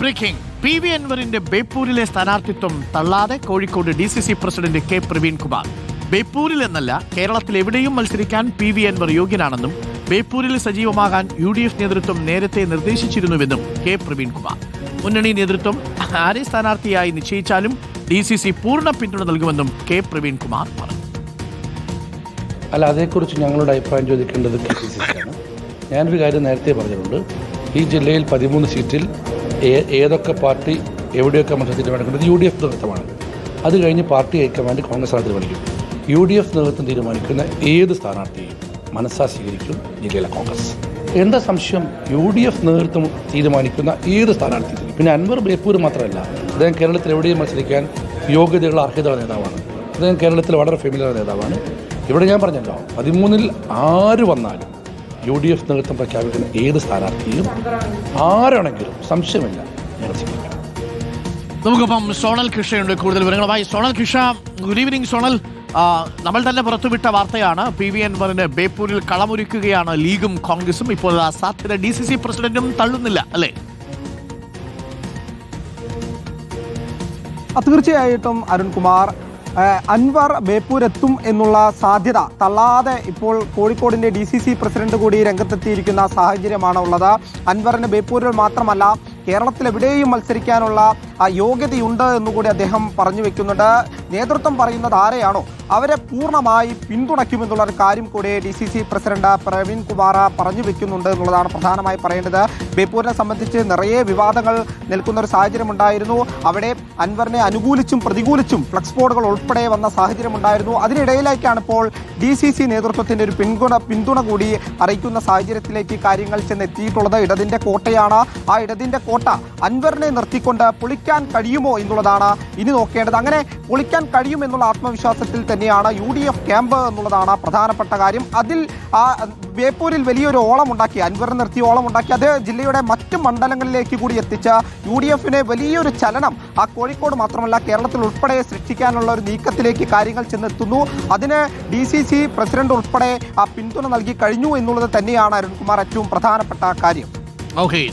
Breaking PV അൻവറിന്റെ ബേപ്പൂരിലെ സ്ഥാനാർത്ഥിത്വം തള്ളാതെ Kozhikode DCC president K Praveen Kumar. ബേപ്പൂരിൽ എന്നല്ല, കേരളത്തിൽ എവിടെയും മത്സരിക്കാൻ PV അൻവർ യോഗ്യനാണെന്നും ബേപ്പൂരിൽ സജീവമാകാൻ UDF നേതൃത്വം നേരത്തെ നിർദ്ദേശിച്ചിരുന്നുവെന്നും K പ്രവീൺകുമാർ. മുന്നണി നേതൃത്വം ആരെ സ്ഥാനാർത്ഥിയായി നിശ്ചയിച്ചാലും DCC പൂർണ്ണ പിന്തുണ നൽകുമെന്നും K പ്രവീൺകുമാർ പറഞ്ഞു. അല്ല, അതേക്കുറിച്ച് ഞങ്ങളുടെ അഭിപ്രായം ചോദിക്കേണ്ടത് KCCയാണ്. ഞാനൊരു കാര്യം നേരത്തെ പറഞ്ഞിട്ടുണ്ട്. ഈ ജില്ലയിൽ 13 സീറ്റിൽ ഏതൊക്കെ പാർട്ടി എവിടെയൊക്കെ മത്സരത്തിൽ തീരുമാനിക്കുന്നത് UDF നേതൃത്വമാണ്. അത് കഴിഞ്ഞ് പാർട്ടി ഹൈക്കമാൻഡ് കോൺഗ്രസ് തീരുമാനിക്കും. UDF നേതൃത്വം തീരുമാനിക്കുന്ന ഏത് സ്ഥാനാർത്ഥിയെയും മനസ്സാ സ്വീകരിക്കും ജില്ലയിലെ കോൺഗ്രസ്. എന്താ സംശയം? UDF നേതൃത്വം തീരുമാനിക്കുന്ന ഏത് സ്ഥാനാർത്ഥി. പിന്നെ അൻവർ ബേപ്പൂർ മാത്രമല്ല, അദ്ദേഹം കേരളത്തിൽ എവിടെയും മത്സരിക്കാൻ യോഗ്യതയുള്ള അർഹതയുള്ള നേതാവാണ്. അദ്ദേഹം കേരളത്തിൽ വളരെ ഫെമിലിയർ നേതാവാണ്. ഇവിടെ ഞാൻ പറഞ്ഞല്ലോ, 13 ആര് വന്നാലും UDF നേതൃത്വം പ്രഖ്യാപിക്കുന്ന ഏത് സ്ഥാനാർത്ഥിയും ആരാണെങ്കിലും സംശയമില്ല ഞങ്ങൾ സ്വീകരിക്കണം. നമുക്കിപ്പം സോണൽ കൃഷ്ണയുണ്ട് കൂടുതൽ വിവരങ്ങളുമായി. Zonal Krishna, good evening. Zonal, നമ്മൾ തന്നെ പുറത്തുവിട്ട വാർത്തയാണ് PV അൻവറിന് ബേപ്പൂരിൽ കളമൊരുക്കുകയാണ് ലീഗും കോൺഗ്രസും. ഇപ്പോൾ ആ സാധ്യത DCC പ്രസിഡന്റും തള്ളുന്നില്ല, അല്ലേ? തീർച്ചയായിട്ടും അരുൺകുമാർ, അൻവർ ബേപ്പൂരെത്തും എന്നുള്ള സാധ്യത തള്ളാതെ ഇപ്പോൾ കോഴിക്കോടിന്റെ DCC പ്രസിഡന്റ് കൂടി രംഗത്തെത്തിയിരിക്കുന്ന സാഹചര്യമാണ് ഉള്ളത്. അൻവറിന് ബേപ്പൂരിൽ മാത്രമല്ല, കേരളത്തിൽ എവിടെയും മത്സരിക്കാനുള്ള യോഗ്യതയുണ്ട് എന്നുകൂടി അദ്ദേഹം പറഞ്ഞു വെക്കുന്നുണ്ട്. നേതൃത്വം പറയുന്നത് ആരെയാണോ അവരെ പൂർണ്ണമായി പിന്തുണയ്ക്കുമെന്നുള്ള ഒരു കാര്യം കൂടി DCC പ്രസിഡന്റ് പ്രവീൺകുമാർ പറഞ്ഞു വെക്കുന്നുണ്ട് എന്നുള്ളതാണ് പ്രധാനമായി പറയേണ്ടത്. ബേപ്പൂരിനെ സംബന്ധിച്ച് നിറയെ വിവാദങ്ങൾ നിൽക്കുന്ന ഒരു സാഹചര്യം ഉണ്ടായിരുന്നു. അവിടെ അൻവറിനെ അനുകൂലിച്ചും പ്രതികൂലിച്ചും ഫ്ലക്സ് ബോർഡുകൾ ഉൾപ്പെടെ വന്ന സാഹചര്യം ഉണ്ടായിരുന്നു. അതിനിടയിലേക്കാണ് ഇപ്പോൾ DCC നേതൃത്വത്തിൻ്റെ ഒരു പിന്തുണ കൂടി അറിയിക്കുന്ന സാഹചര്യത്തിലേക്ക് കാര്യങ്ങൾ ചെന്നെത്തിയിട്ടുള്ളത്. ഇടതിൻ്റെ കോട്ടയാണ്. ആ ഇടതിൻ്റെ കോട്ട അൻവറിനെ നിർത്തിക്കൊണ്ട് പൊളിക്കാൻ കഴിയുമോ എന്നുള്ളതാണ് ഇനി നോക്കേണ്ടത്. അങ്ങനെ പൊളിക്കാൻ കഴിയുമെന്നുള്ള ആത്മവിശ്വാസത്തിൽ തന്നെയാണ് UDF ക്യാമ്പ് എന്നുള്ളതാണ് പ്രധാനപ്പെട്ട കാര്യം. അതിൽ ബേപ്പൂരിൽ വലിയൊരു ഓളമുണ്ടാക്കി, അൻവറിനെ നിർത്തി ഓളമുണ്ടാക്കി, അത് ജില്ലയുടെ മറ്റ് മണ്ഡലങ്ങളിലേക്ക് കൂടി എത്തിച്ച UDFന് വലിയൊരു ചലനം ആ കോഴിക്കോട് മാത്രമല്ല കേരളത്തിൽ ഉൾപ്പെടെ സൃഷ്ടിക്കാനുള്ള ഒരു നീക്കത്തിലേക്ക് കാര്യങ്ങൾ ചെന്നെത്തുന്നു. അതിന് DCC പ്രസിഡന്റ് ഉൾപ്പെടെ പിന്തുണ നൽകി കഴിഞ്ഞു എന്നുള്ളത് തന്നെയാണ് അരുൺകുമാർ ഏറ്റവും പ്രധാനപ്പെട്ട കാര്യം. ഓക്കെ.